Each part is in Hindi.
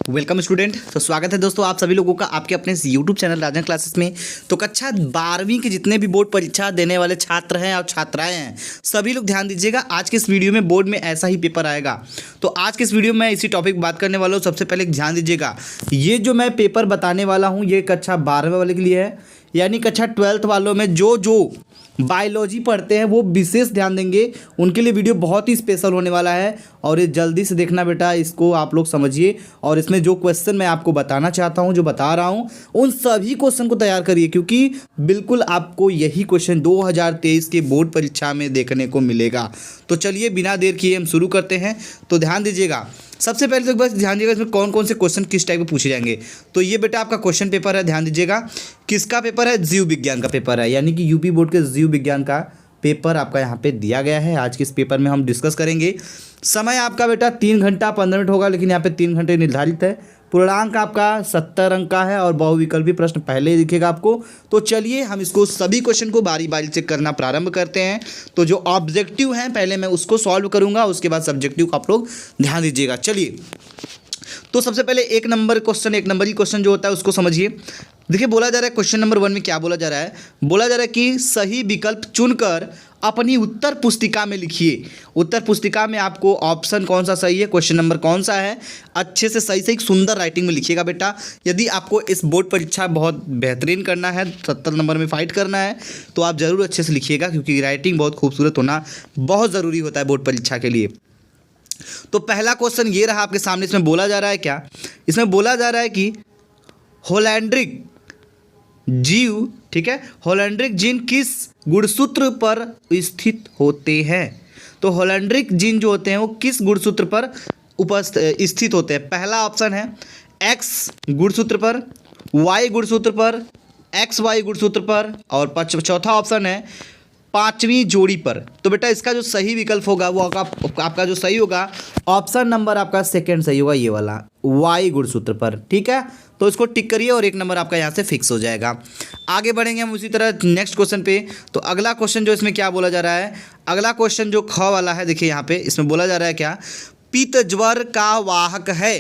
Welcome student. तो स्वागत है दोस्तों आप सभी लोगों का आपके अपने यूट्यूब चैनल राजन क्लासेस में। तो कक्षा 12वीं के जितने भी बोर्ड परीक्षा देने वाले छात्र हैं और छात्राएं हैं, सभी लोग ध्यान दीजिएगा। आज के इस वीडियो में बोर्ड में ऐसा ही पेपर आएगा। तो आज के इस वीडियो में इसी टॉपिक बात करने वाला हूँ। सबसे पहले ध्यान दीजिएगा, ये जो मैं पेपर बताने वाला हूँ ये कक्षा 12वें वाले के लिए है, यानी कक्षा 12th वालों में जो बायोलॉजी पढ़ते हैं वो विशेष ध्यान देंगे, उनके लिए वीडियो बहुत ही स्पेशल होने वाला है। और ये जल्दी से देखना बेटा, इसको आप लोग समझिए। और इसमें जो क्वेश्चन मैं आपको बताना चाहता हूँ, जो बता रहा हूँ, उन सभी क्वेश्चन को तैयार करिए, क्योंकि बिल्कुल आपको यही क्वेश्चन 2023 के बोर्ड परीक्षा में देखने को मिलेगा। तो चलिए बिना देर किए हम शुरू करते हैं। तो ध्यान दीजिएगा, सबसे पहले तो बस ध्यान दीजिएगा इसमें कौन कौन से क्वेश्चन किस टाइप के पूछे जाएंगे। तो ये बेटा आपका क्वेश्चन पेपर है, ध्यान दीजिएगा। किसका पेपर है? जीव विज्ञान का पेपर है, यानी कि यूपी बोर्ड के जीव विज्ञान का पेपर आपका यहाँ पे दिया गया है। आज के इस पेपर में हम डिस्कस करेंगे। समय आपका बेटा 3 घंटा 15 मिनट होगा, लेकिन यहाँ पे 3 घंटे निर्धारित है। पूर्णांक आपका 70 अंक का है और बहुविकल्पी प्रश्न पहले ही दिखेगा आपको। तो चलिए हम इसको सभी क्वेश्चन को बारी बारी से करना प्रारंभ करते हैं। तो जो ऑब्जेक्टिव हैं पहले मैं उसको सॉल्व करूंगा, उसके बाद सब्जेक्टिव को आप लोग ध्यान दीजिएगा। चलिए, तो सबसे पहले एक नंबरी क्वेश्चन जो होता है उसको समझिए। देखिए, बोला जा रहा है क्वेश्चन नंबर 1 में क्या बोला जा रहा है। बोला जा रहा है कि सही विकल्प चुनकर अपनी उत्तर पुस्तिका में लिखिए। उत्तर पुस्तिका में आपको ऑप्शन कौन सा सही है, क्वेश्चन नंबर कौन सा है, अच्छे से सही एक सुंदर राइटिंग में लिखिएगा बेटा। यदि आपको इस बोर्ड परीक्षा बहुत बेहतरीन करना है, 70 नंबर में फाइट करना है, तो आप ज़रूर अच्छे से लिखिएगा, क्योंकि राइटिंग बहुत खूबसूरत होना बहुत ज़रूरी होता है बोर्ड परीक्षा के लिए। तो पहला क्वेश्चन ये रहा आपके सामने। इसमें बोला जा रहा है क्या? इसमें बोला जा रहा है कि होलैंड्रिक जीव, ठीक है, होलैंड्रिक जीन किस गुणसूत्र पर स्थित होते हैं? तो होलैंड्रिक जीन जो होते हैं वो किस गुणसूत्र पर स्थित होते हैं? पहला ऑप्शन है एक्स गुणसूत्र पर, वाई गुणसूत्र पर, एक्स वाई गुणसूत्र पर, और चौथा ऑप्शन है 5वीं जोड़ी पर। तो बेटा इसका जो सही विकल्प होगा वो आपका जो सही होगा, ऑप्शन नंबर आपका सेकंड सही होगा, ये वाला वाई गुणसूत्र पर। ठीक है, तो इसको टिक करिए और 1 नंबर आपका यहाँ से फिक्स हो जाएगा। आगे बढ़ेंगे हम उसी तरह नेक्स्ट क्वेश्चन पे। तो अगला क्वेश्चन जो इसमें क्या बोला जा रहा है, अगला क्वेश्चन जो ख वाला है, देखिए यहाँ पे इसमें बोला जा रहा है क्या, पित्त ज्वर का वाहक है।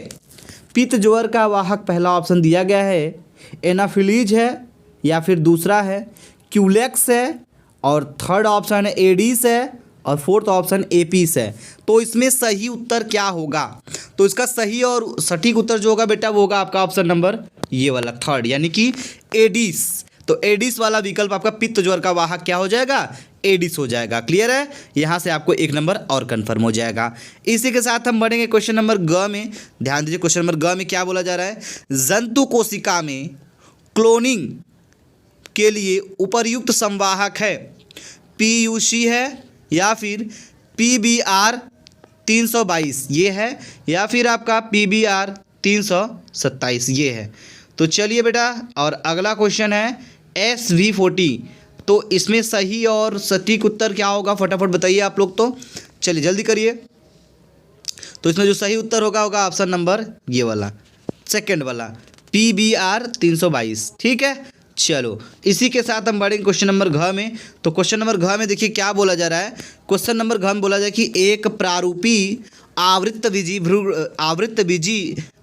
पित्त ज्वर का वाहक पहला ऑप्शन दिया गया है एनाफिलीज है, या फिर दूसरा है क्यूलेक्स है, और थर्ड ऑप्शन है एडिस है, और फोर्थ ऑप्शन एपीस है। तो इसमें सही उत्तर क्या होगा? तो इसका सही और सटीक उत्तर जो होगा बेटा वो होगा आपका ऑप्शन नंबर ये वाला थर्ड, यानी कि एडिस। तो एडिस वाला विकल्प आपका पित्त ज्वर का वाहक क्या हो जाएगा? एडिस हो जाएगा। क्लियर है? यहाँ से आपको 1 नंबर और कंफर्म हो जाएगा। इसी के साथ हम बढ़ेंगे क्वेश्चन नंबर ग में। ध्यान दीजिए, क्वेश्चन नंबर ग में क्या बोला जा रहा है, जंतु कोशिका में क्लोनिंग के लिए उपयुक्त संवाहक है पीयूसी है, या फिर PBR 322 ये है, या फिर आपका PBR 327 ये है। तो चलिए बेटा, और अगला क्वेश्चन है SV40। तो इसमें सही और सटीक उत्तर क्या होगा, फटाफट बताइए आप लोग। तो चलिए जल्दी करिए। तो इसमें जो सही उत्तर होगा ऑप्शन नंबर ये वाला सेकंड वाला PBR 322। ठीक है, चलो इसी के साथ हम बढ़ेंगे क्वेश्चन नंबर घ में। तो क्वेश्चन नंबर घ में देखिए क्या बोला जा रहा है। क्वेश्चन नंबर घ में बोला जाए कि एक प्रारूपी आवृत्तबीजी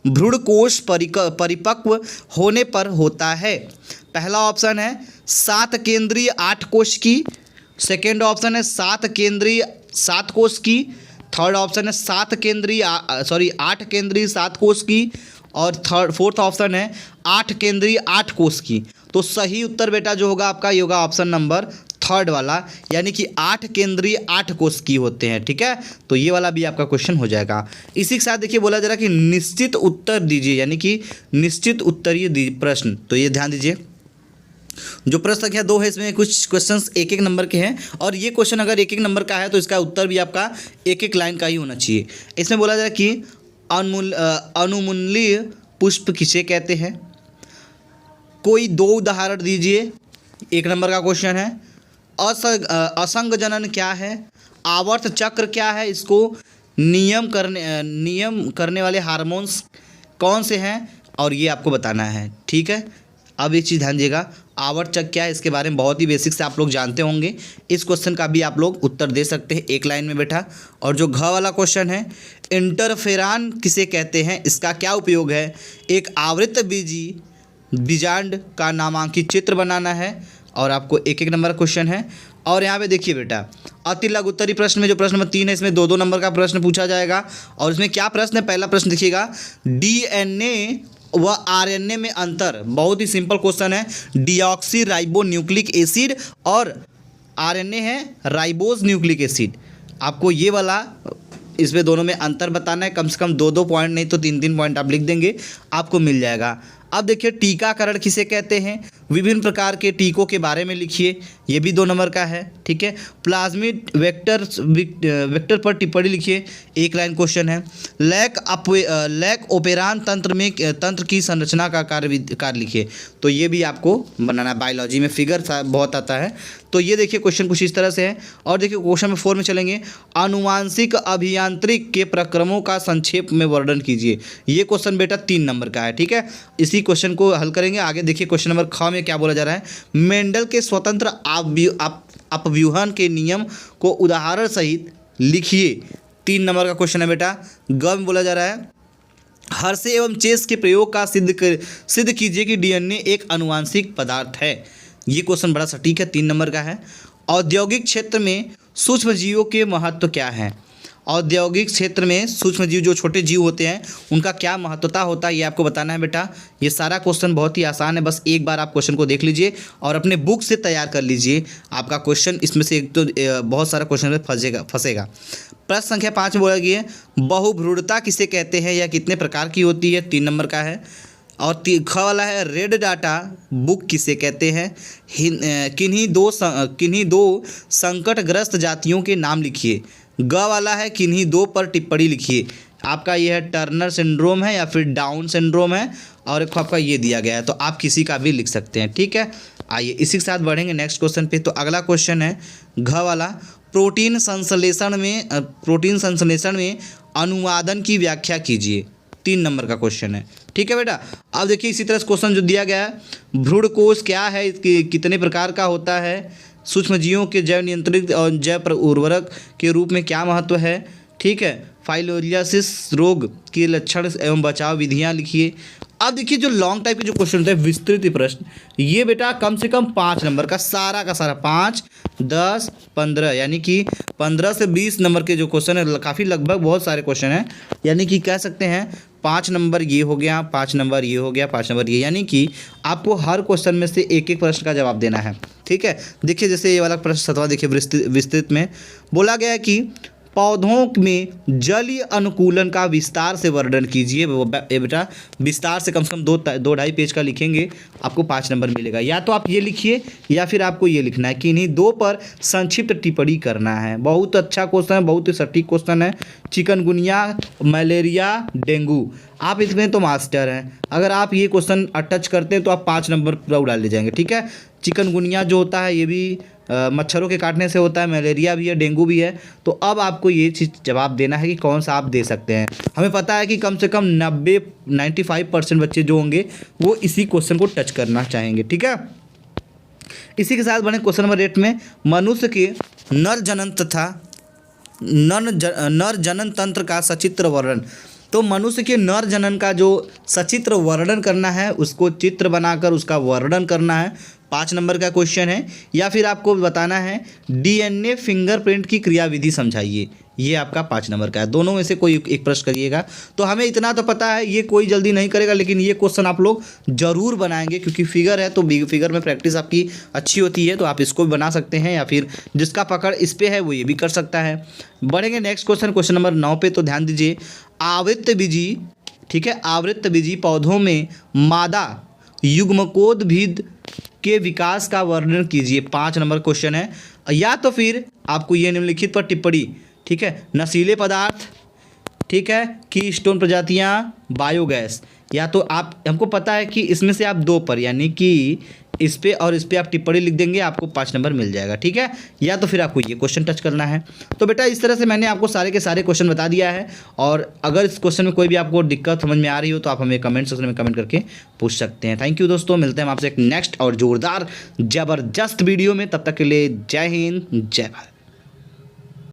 भ्रूणकोश परिपक्व होने पर होता है। पहला ऑप्शन है 7 केंद्रीय 8 कोश की, सेकेंड ऑप्शन है 7 केंद्रीय 7 कोश की, थर्ड ऑप्शन है 8 केंद्रीय 7 कोश की, और फोर्थ ऑप्शन है 8 केंद्रीय 8 कोश की। तो सही उत्तर बेटा जो होगा आपका ये होगा ऑप्शन नंबर थर्ड वाला, यानी कि 8 केंद्रीय 8 कोश की होते हैं। ठीक है, तो ये वाला भी आपका क्वेश्चन हो जाएगा। इसी के साथ देखिए बोला जा रहा है कि निश्चित उत्तर दीजिए, यानी कि निश्चित उत्तरीय प्रश्न। तो ये ध्यान दीजिए, जो प्रश्न संख्या 2 है इसमें कुछ क्वेश्चंस 1-1 नंबर के हैं, और ये क्वेश्चन अगर 1-1 नंबर का है तो इसका उत्तर भी आपका 1-1 लाइन का ही होना चाहिए। इसमें बोला जा रहा है कि अनुमूल्य पुष्प किसे कहते हैं? कोई 2 उदाहरण दीजिए। 1 नंबर का क्वेश्चन है। असंग जनन क्या है? आवर्त चक्र क्या है? इसको नियम करने वाले हार्मोन्स कौन से हैं? और ये आपको बताना है। ठीक है, अब एक चीज़ ध्यान दीजिएगा, आवर्त चक्र क्या है इसके बारे में बहुत ही बेसिक से आप लोग जानते होंगे। इस क्वेश्चन का भी आप लोग उत्तर दे सकते हैं 1 लाइन में बेटा। और जो घ वाला क्वेश्चन है, इंटरफेरान किसे कहते हैं, इसका क्या उपयोग है। एक आवृत्तबीजी बीजांड का नामांकित चित्र बनाना है और आपको एक एक नंबर का क्वेश्चन है। और यहाँ पे देखिए बेटा, अति लघु उत्तरी प्रश्न में जो प्रश्न नंबर 3 है, इसमें 2-2 नंबर का प्रश्न पूछा जाएगा। और इसमें क्या प्रश्न है, पहला प्रश्न देखिएगा, डीएनए व आरएनए में अंतर। बहुत ही सिंपल क्वेश्चन है। डीऑक्सी राइबो न्यूक्लिक एसिड और आरएनए है राइबोज न्यूक्लिक एसिड। आपको ये वाला इसमें दोनों में अंतर बताना है। कम से कम 2-2 पॉइंट नहीं तो 3-3 पॉइंट आप लिख देंगे, आपको मिल जाएगा। अब देखिए, टीकाकरण किसे कहते हैं, विभिन्न प्रकार के टीकों के बारे में लिखिए, ये भी 2 नंबर का है। ठीक है। प्लाज्मिड वेक्टर पर टिप्पणी लिखिए, 1 लाइन क्वेश्चन है। लैक ओपेरान तंत्र की संरचना का कार्य लिखिए, तो ये भी आपको बनाना। बायोलॉजी में फिगर बहुत आता है, तो ये देखिए क्वेश्चन कुछ इस तरह से है। और देखिए क्वेश्चन में 4 में चलेंगे, आनुवांशिक अभियांत्रिक के प्रक्रमों का संक्षेप में वर्णन कीजिए। ये क्वेश्चन बेटा 3 नंबर का है। ठीक है, इसी क्वेश्चन को हल करेंगे। आगे देखिए क्वेश्चन नंबर 6 में क्या बोला जा रहा है, मेंडल के स्वतंत्र अपव्यूहन के नियम को उदाहरण सहित लिखिए। 3 नंबर का क्वेश्चन है बेटा। ग में बोला जा रहा है, हर्शे एवं चेस के प्रयोग का सिद्ध कीजिए कि डीएनए एक आनुवांशिक पदार्थ है। ये क्वेश्चन बड़ा सटीक है, 3 नंबर का है। औद्योगिक क्षेत्र में सूक्ष्म जीवों के महत्व क्या है। औद्योगिक क्षेत्र में सूक्ष्म जीव जो छोटे जीव होते हैं उनका क्या महत्वता होता है, ये आपको बताना है बेटा। ये सारा क्वेश्चन बहुत ही आसान है, बस एक बार आप क्वेश्चन को देख लीजिए और अपने बुक से तैयार कर लीजिए। आपका क्वेश्चन इसमें से एक तो बहुत सारा क्वेश्चन में फंसेगा। प्रश्न संख्या 5 में बोला गया है, बहुभ्रूणता किसे कहते हैं या कितने प्रकार की होती है, 3 नंबर का है। और ख वाला है, रेड डाटा बुक किसे कहते हैं, किन्हीं दो संकटग्रस्त जातियों के नाम लिखिए। ग वाला है, किन्हीं 2 पर टिप्पणी लिखिए। आपका ये है टर्नर सिंड्रोम है या फिर डाउन सिंड्रोम है, और एक आपका ये दिया गया है, तो आप किसी का भी लिख सकते हैं। ठीक है, आइए इसी के साथ बढ़ेंगे नेक्स्ट क्वेश्चन पे। तो अगला क्वेश्चन है घ वाला, प्रोटीन संश्लेषण में अनुवादन की व्याख्या कीजिए। 3 नंबर का क्वेश्चन है। ठीक है बेटा। अब देखिए इसी तरह से क्वेश्चन जो दिया गया है, भ्रूणकोश क्या है, कितने प्रकार का होता है, सूक्ष्म जीवों के जैव नियंत्रित और जैव उर्वरक के रूप में क्या महत्व है। ठीक है, फाइलोरियासिस रोग के लक्षण एवं बचाव विधियां लिखिए। अब देखिए जो लॉन्ग टाइप के जो क्वेश्चन होते हैं, विस्तृत प्रश्न, ये बेटा कम से कम 5 नंबर का सारा 5, 10, 15 यानी कि 15 से 20 नंबर के जो क्वेश्चन है, काफ़ी लगभग बहुत सारे क्वेश्चन हैं। यानी कि कह सकते हैं 5 नंबर ये हो गया, 5 नंबर ये हो गया, 5 नंबर ये, यानी कि आपको हर क्वेश्चन में से एक एक प्रश्न का जवाब देना है। ठीक है, देखिए जैसे ये वाला प्रश्न 7वां देखिए, विस्तृत में बोला गया है कि पौधों में जलीय अनुकूलन का विस्तार से वर्णन कीजिए। बेटा विस्तार से कम 2-2.5 पेज का लिखेंगे, आपको 5 नंबर मिलेगा। या तो आप ये लिखिए या फिर आपको ये लिखना है कि इन्हीं 2 पर संक्षिप्त टिप्पणी करना है। बहुत अच्छा क्वेश्चन है, बहुत ही सटीक क्वेश्चन है। चिकनगुनिया, मलेरिया, डेंगू, आप इसमें तो मास्टर हैं। अगर आप ये क्वेश्चन टच करते हैं तो आप 5 नंबर पूरा उड़ा ले जाएंगे। ठीक है, चिकनगुनिया जो होता है ये भी मच्छरों के काटने से होता है, मलेरिया भी है, डेंगू भी है। तो अब आपको ये चीज़ जवाब देना है कि कौन सा आप दे सकते हैं। हमें पता है कि कम से कम 95% बच्चे जो होंगे वो इसी क्वेश्चन को टच करना चाहेंगे। ठीक है, इसी के साथ बने क्वेश्चन नंबर 8 में, मनुष्य के नर जनन तंत्र का सचित्र वर्णन। तो मनुष्य के नर जनन का जो सचित्र वर्णन करना है, उसको चित्र बनाकर उसका वर्णन करना है। 5 नंबर का क्वेश्चन है। या फिर आपको बताना है डीएनए फिंगरप्रिंट की क्रियाविधि समझाइए। ये आपका 5 नंबर का है। दोनों में से कोई एक प्रश्न करिएगा। तो हमें इतना तो पता है, ये कोई जल्दी नहीं करेगा, लेकिन ये क्वेश्चन आप लोग जरूर बनाएंगे, क्योंकि फिगर है तो फिगर में प्रैक्टिस आपकी अच्छी होती है। तो आप इसको भी बना सकते हैं, या फिर जिसका पकड़ इस पे है वो ये भी कर सकता है। बढ़ेंगे नेक्स्ट क्वेश्चन नंबर 9 पे। तो ध्यान दीजिए, आवृत्तबीजी, ठीक है, आवृत्तबीजी पौधों में मादा युग्मकोद्भिद के विकास का वर्णन कीजिए। 5 नंबर क्वेश्चन है। या तो फिर आपको ये निम्नलिखित पर टिप्पणी, ठीक है, नशीले पदार्थ, ठीक है, की स्टोन प्रजातियाँ, बायोगैस। या तो आप, हमको पता है कि इसमें से आप 2 पर, यानी कि इस पे और इस पे आप टिप्पणी लिख देंगे, आपको 5 नंबर मिल जाएगा। ठीक है, या तो फिर आपको ये क्वेश्चन टच करना है। तो बेटा इस तरह से मैंने आपको सारे के सारे क्वेश्चन बता दिया है। और अगर इस क्वेश्चन में कोई भी आपको दिक्कत समझ में आ रही हो तो आप हमें कमेंट सेक्शन में कमेंट करके पूछ सकते हैं। थैंक यू दोस्तों, मिलते हैं हम आपसे एक नेक्स्ट और जोरदार ज़बरदस्त वीडियो में। तब तक के लिए जय हिंद, जय भारत।